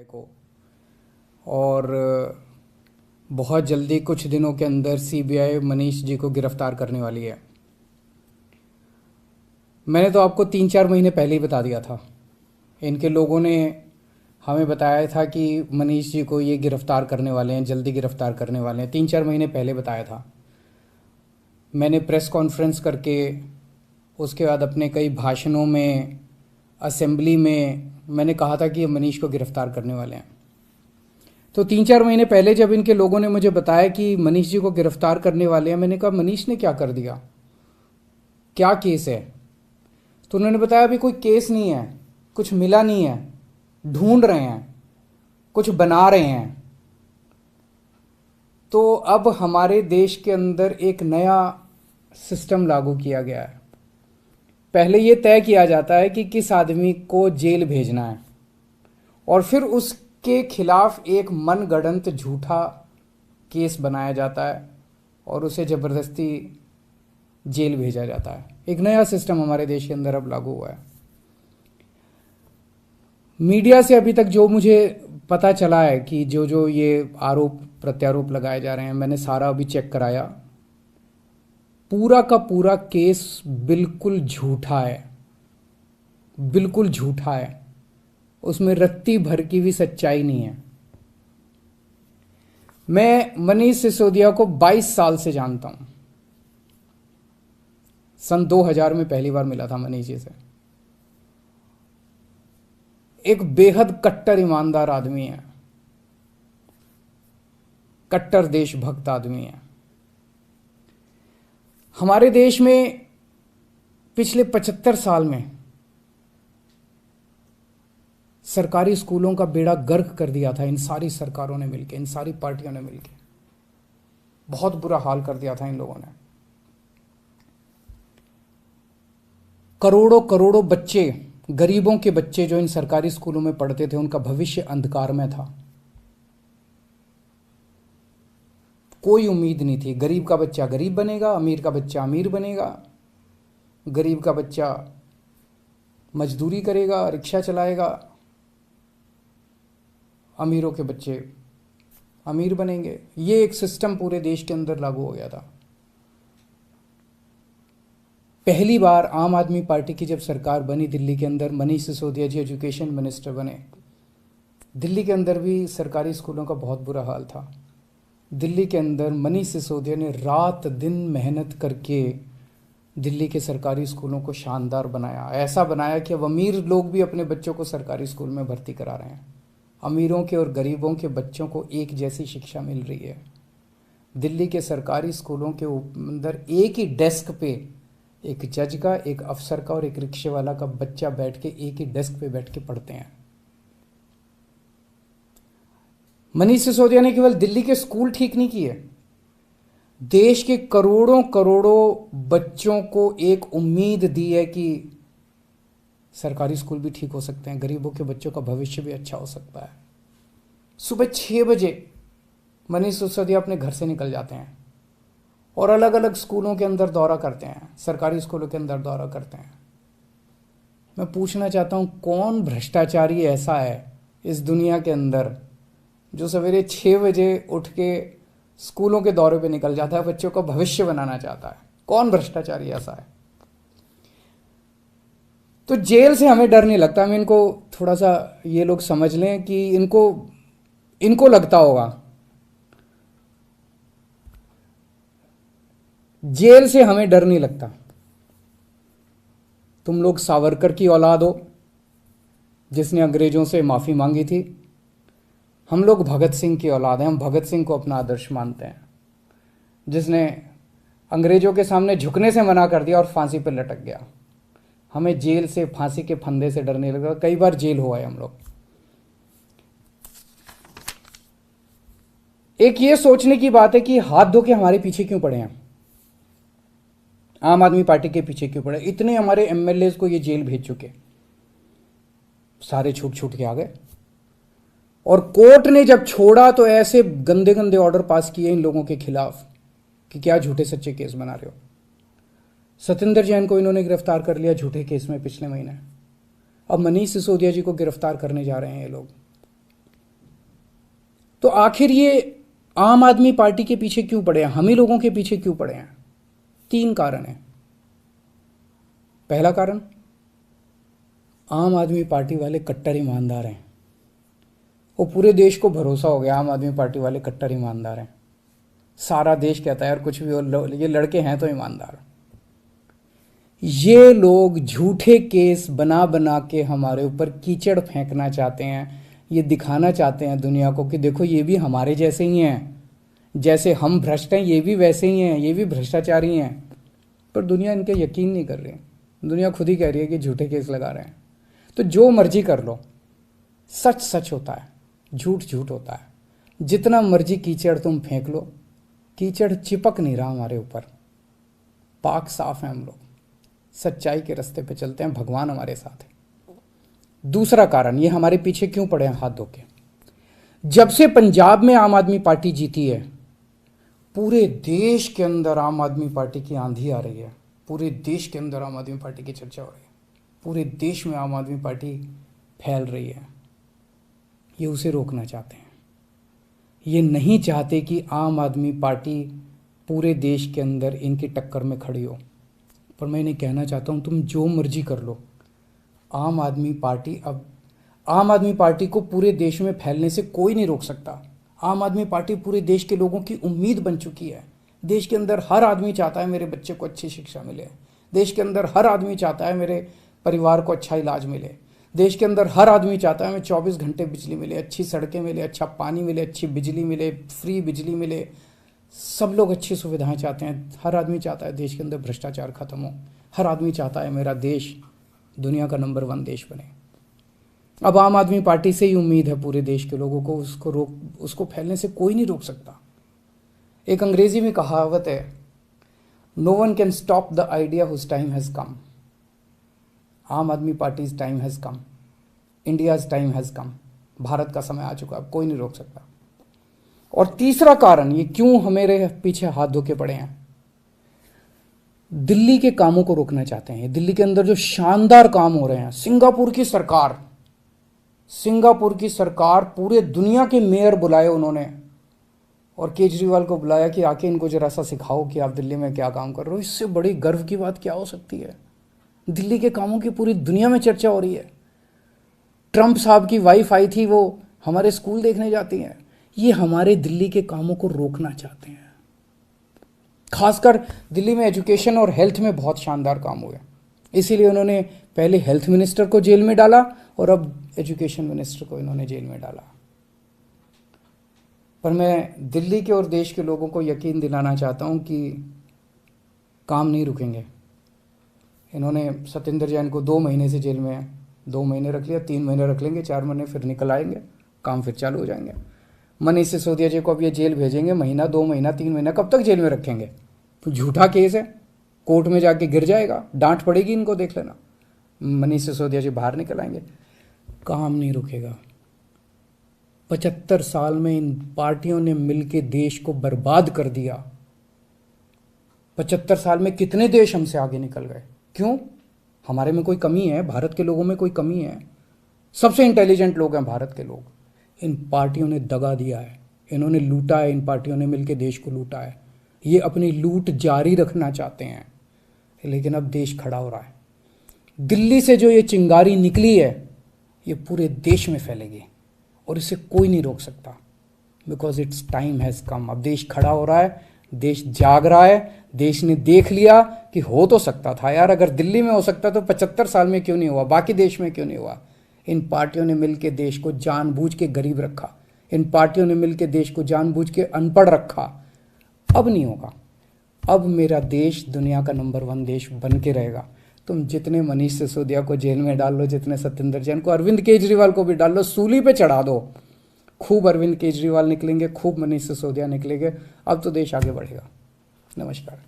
को। और बहुत जल्दी कुछ दिनों के अंदर सीबीआई मनीष जी को गिरफ्तार करने वाली है। मैंने तो आपको 3-4 महीने पहले ही बता दिया था। इनके लोगों ने हमें बताया था कि मनीष जी को ये गिरफ्तार करने वाले हैं, जल्दी गिरफ्तार करने वाले हैं। 3-4 महीने पहले बताया था। मैंने प्रेस कॉन्फ्रेंस करके, उसके बाद अपने कई भाषणों में, असेंबली में मैंने कहा था कि ये मनीष को गिरफ्तार करने वाले हैं। तो 3-4 महीने पहले जब इनके लोगों ने मुझे बताया कि मनीष जी को गिरफ्तार करने वाले हैं, मैंने कहा मनीष ने क्या कर दिया, क्या केस है? तो उन्होंने बताया अभी कोई केस नहीं है, कुछ मिला नहीं है, ढूंढ रहे हैं, कुछ बना रहे हैं। तो अब हमारे देश के अंदर एक नया सिस्टम लागू किया गया है। पहले ये तय किया जाता है कि किस आदमी को जेल भेजना है, और फिर उसके खिलाफ एक मनगढ़ंत झूठा केस बनाया जाता है और उसे ज़बरदस्ती जेल भेजा जाता है। एक नया सिस्टम हमारे देश के अंदर अब लागू हुआ है। मीडिया से अभी तक जो मुझे पता चला है कि जो जो ये आरोप प्रत्यारोप लगाए जा रहे हैं, मैंने सारा अभी चेक कराया। पूरा का पूरा केस बिल्कुल झूठा है, बिल्कुल झूठा है। उसमें रत्ती भर की भी सच्चाई नहीं है। मैं मनीष सिसोदिया को 22 साल से जानता हूं। सन 2000 में पहली बार मिला था मनीष जी से। एक बेहद कट्टर ईमानदार आदमी है, कट्टर देशभक्त आदमी है। हमारे देश में पिछले 75 साल में सरकारी स्कूलों का बेड़ा गर्क कर दिया था इन सारी सरकारों ने मिलकर, इन सारी पार्टियों ने मिलकर। बहुत बुरा हाल कर दिया था इन लोगों ने। करोड़ों करोड़ों बच्चे, गरीबों के बच्चे जो इन सरकारी स्कूलों में पढ़ते थे, उनका भविष्य अंधकार में था। कोई उम्मीद नहीं थी। गरीब का बच्चा गरीब बनेगा, अमीर का बच्चा अमीर बनेगा। गरीब का बच्चा मजदूरी करेगा, रिक्शा चलाएगा। अमीरों के बच्चे अमीर बनेंगे। ये एक सिस्टम पूरे देश के अंदर लागू हो गया था। पहली बार आम आदमी पार्टी की जब सरकार बनी दिल्ली के अंदर, मनीष सिसोदिया जी एजुकेशन मिनिस्टर बने। दिल्ली के अंदर भी सरकारी स्कूलों का बहुत बुरा हाल था। दिल्ली के अंदर मनीष सिसोदिया ने रात दिन मेहनत करके दिल्ली के सरकारी स्कूलों को शानदार बनाया। ऐसा बनाया कि अब अमीर लोग भी अपने बच्चों को सरकारी स्कूल में भर्ती करा रहे हैं। अमीरों के और गरीबों के बच्चों को एक जैसी शिक्षा मिल रही है। दिल्ली के सरकारी स्कूलों के अंदर एक ही डेस्क पे एक जज का, एक अफसर का और एक रिक्शे वाला का बच्चा बैठ के एक ही डेस्क पे बैठ के पढ़ते हैं। मनीष सिसोदिया ने केवल दिल्ली के स्कूल ठीक नहीं किए, देश के करोड़ों करोड़ों बच्चों को एक उम्मीद दी है कि सरकारी स्कूल भी ठीक हो सकते हैं, गरीबों के बच्चों का भविष्य भी अच्छा हो सकता है। सुबह 6 बजे मनीष सिसोदिया अपने घर से निकल जाते हैं और अलग अलग स्कूलों के अंदर दौरा करते हैं, सरकारी स्कूलों के अंदर दौरा करते हैं। मैं पूछना चाहता हूं, कौन भ्रष्टाचारी ऐसा है इस दुनिया के अंदर जो सवेरे 6 बजे उठ के स्कूलों के दौरे पे निकल जाता है, बच्चों का भविष्य बनाना चाहता है? कौन भ्रष्टाचारी ऐसा है? तो जेल से हमें डर नहीं लगता। हमें इनको थोड़ा सा ये लोग समझ लें कि इनको लगता होगा जेल से हमें डर नहीं लगता। तुम लोग सावरकर की औलाद हो जिसने अंग्रेजों से माफी मांगी थी। हम लोग भगत सिंह की औलाद हैं। हम भगत सिंह को अपना आदर्श मानते हैं, जिसने अंग्रेजों के सामने झुकने से मना कर दिया और फांसी पर लटक गया। हमें जेल से, फांसी के फंदे से डर नहीं लगता। कई बार जेल हुआ है हम लोग। एक ये सोचने की बात है कि हाथ धो के हमारे पीछे क्यों पड़े हैं, आम आदमी पार्टी के पीछे क्यों पड़े? इतने हमारे एमएलए को ये जेल भेज चुके, सारे छूट छूट के आ गए। और कोर्ट ने जब छोड़ा तो ऐसे गंदे गंदे ऑर्डर पास किए इन लोगों के खिलाफ कि क्या झूठे सच्चे केस बना रहे हो। सत्येंद्र जैन को इन्होंने गिरफ्तार कर लिया झूठे केस में पिछले महीने। अब मनीष सिसोदिया जी को गिरफ्तार करने जा रहे हैं ये लोग। तो आखिर ये आम आदमी पार्टी के पीछे क्यों पड़े हैं, हम ही लोगों के पीछे क्यों पड़े हैं? 3 कारण हैं। पहला कारण, आम आदमी पार्टी वाले कट्टर ईमानदार हैं। वो पूरे देश को भरोसा हो गया आम आदमी पार्टी वाले कट्टर ईमानदार हैं। सारा देश कहता है यार कुछ भी हो, ये लड़के हैं तो ईमानदार। ये लोग झूठे केस बना बना के हमारे ऊपर कीचड़ फेंकना चाहते हैं। ये दिखाना चाहते हैं दुनिया को कि देखो ये भी हमारे जैसे ही हैं, जैसे हम भ्रष्ट हैं ये भी वैसे ही हैं, ये भी भ्रष्टाचारी हैं। पर दुनिया इनके यकीन नहीं कर रही। दुनिया खुद ही कह रही है कि झूठे केस लगा रहे हैं। तो जो मर्जी कर लो, सच सच होता है, झूठ झूठ होता है। जितना मर्जी कीचड़ तुम फेंक लो, कीचड़ चिपक नहीं रहा हमारे ऊपर। पाक साफ है हम लोग, सच्चाई के रास्ते पे चलते हैं, भगवान हमारे साथ है। दूसरा कारण, ये हमारे पीछे क्यों पड़े हैं हाथ धो के? जब से पंजाब में आम आदमी पार्टी जीती है, पूरे देश के अंदर आम आदमी पार्टी की आंधी आ रही है। पूरे देश के अंदर आम आदमी पार्टी की चर्चा हो रही है। पूरे देश में आम आदमी पार्टी फैल रही है। ये उसे रोकना चाहते हैं। ये नहीं चाहते कि आम आदमी पार्टी पूरे देश के अंदर इनकी टक्कर में खड़ी हो। पर मैं इन्हें कहना चाहता हूँ, तुम जो मर्जी कर लो, आम आदमी पार्टी को पूरे देश में फैलने से कोई नहीं रोक सकता। आम आदमी पार्टी पूरे देश के लोगों की उम्मीद बन चुकी है। देश के अंदर हर आदमी चाहता है मेरे बच्चे को अच्छी शिक्षा मिले। देश के अंदर हर आदमी चाहता है मेरे परिवार को अच्छा इलाज मिले। देश के अंदर हर आदमी चाहता है मैं 24 घंटे बिजली मिले, अच्छी सड़कें मिले, अच्छा पानी मिले, अच्छी बिजली मिले, फ्री बिजली मिले। सब लोग अच्छी सुविधाएं चाहते हैं। हर आदमी चाहता है देश के अंदर भ्रष्टाचार खत्म हो। हर आदमी चाहता है मेरा देश दुनिया का नंबर 1 देश बने। अब आम आदमी पार्टी से ही उम्मीद है पूरे देश के लोगों को, उसको फैलने से कोई नहीं रोक सकता। एक अंग्रेजी में कहावत है, no one can stop the idea whose time has come. Aam Aadmi party's time has come, India's time has come. Bharat का समय आ चुका, अब कोई नहीं रोक सकता। और तीसरा कारण, ये क्यों हमारे पीछे हाथ धो के पड़े हैं, दिल्ली के कामों को रोकना चाहते हैं। दिल्ली के अंदर जो शानदार काम हो रहे हैं, सिंगापुर की सरकार पूरे दुनिया के मेयर बुलाए उन्होंने, और केजरीवाल को बुलाया कि आके इनको जरा सा सिखाओ कि आप दिल्ली में क्या काम कर रहे हो। इससे बड़ी गर्व की बात क्या हो सकती है? दिल्ली के कामों की पूरी दुनिया में चर्चा हो रही है। ट्रंप साहब की वाइफ आई थी, वो हमारे स्कूल देखने जाती हैं। ये हमारे दिल्ली के कामों को रोकना चाहते हैं। खासकर दिल्ली में एजुकेशन और हेल्थ में बहुत शानदार काम हुए, इसीलिए उन्होंने पहले हेल्थ मिनिस्टर को जेल में डाला और अब एजुकेशन मिनिस्टर को इन्होंने जेल में डाला। पर मैं दिल्ली के और देश के लोगों को यकीन दिलाना चाहता हूं कि काम नहीं रुकेंगे। इन्होंने सत्येंद्र जैन को 2 महीने से जेल में 2 महीने रख लिया, 3 महीने रख लेंगे, 4 महीने फिर निकल आएंगे, काम फिर चालू हो जाएंगे। मनीष सिसोदिया जी को अब ये जेल भेजेंगे, महीना 2 महीना 3 महीना कब तक जेल में रखेंगे? तो झूठा केस है, कोर्ट में जाके गिर जाएगा, डांट पड़ेगी इनको, देख लेना। मनीष सिसोदिया जी बाहर निकल आएंगे, काम नहीं रुकेगा। 75 साल में इन पार्टियों ने मिलकर देश को बर्बाद कर दिया। 75 साल में कितने देश हमसे आगे निकल गए? क्यों? हमारे में कोई कमी है? भारत के लोगों में कोई कमी है? सबसे इंटेलिजेंट लोग हैं भारत के लोग। इन पार्टियों ने दगा दिया है, इन्होंने लूटा है, इन पार्टियों ने मिलकर देश को लूटा है। ये अपनी लूट जारी रखना चाहते हैं, लेकिन अब देश खड़ा हो रहा है। दिल्ली से जो ये चिंगारी निकली है, ये पूरे देश में फैलेगी और इसे कोई नहीं रोक सकता, बिकॉज इट्स टाइम हैज़ कम। अब देश खड़ा हो रहा है, देश जाग रहा है। देश ने देख लिया कि हो तो सकता था यार, अगर दिल्ली में हो सकता तो 75 साल में क्यों नहीं हुआ, बाकी देश में क्यों नहीं हुआ। इन पार्टियों ने मिलकर देश को जानबूझ के गरीब रखा, इन पार्टियों ने मिलकर देश को जानबूझ के अनपढ़ रखा। अब नहीं होगा। अब मेरा देश दुनिया का नंबर 1 देश बन के रहेगा। तुम जितने मनीष सिसोदिया को जेल में डाल लो, जितने सत्येंद्र जैन को, अरविंद केजरीवाल को भी डाल लो, सूली पे चढ़ा दो। खूब अरविंद केजरीवाल निकलेंगे, खूब मनीष सिसोदिया निकलेंगे। अब तो देश आगे बढ़ेगा। नमस्कार।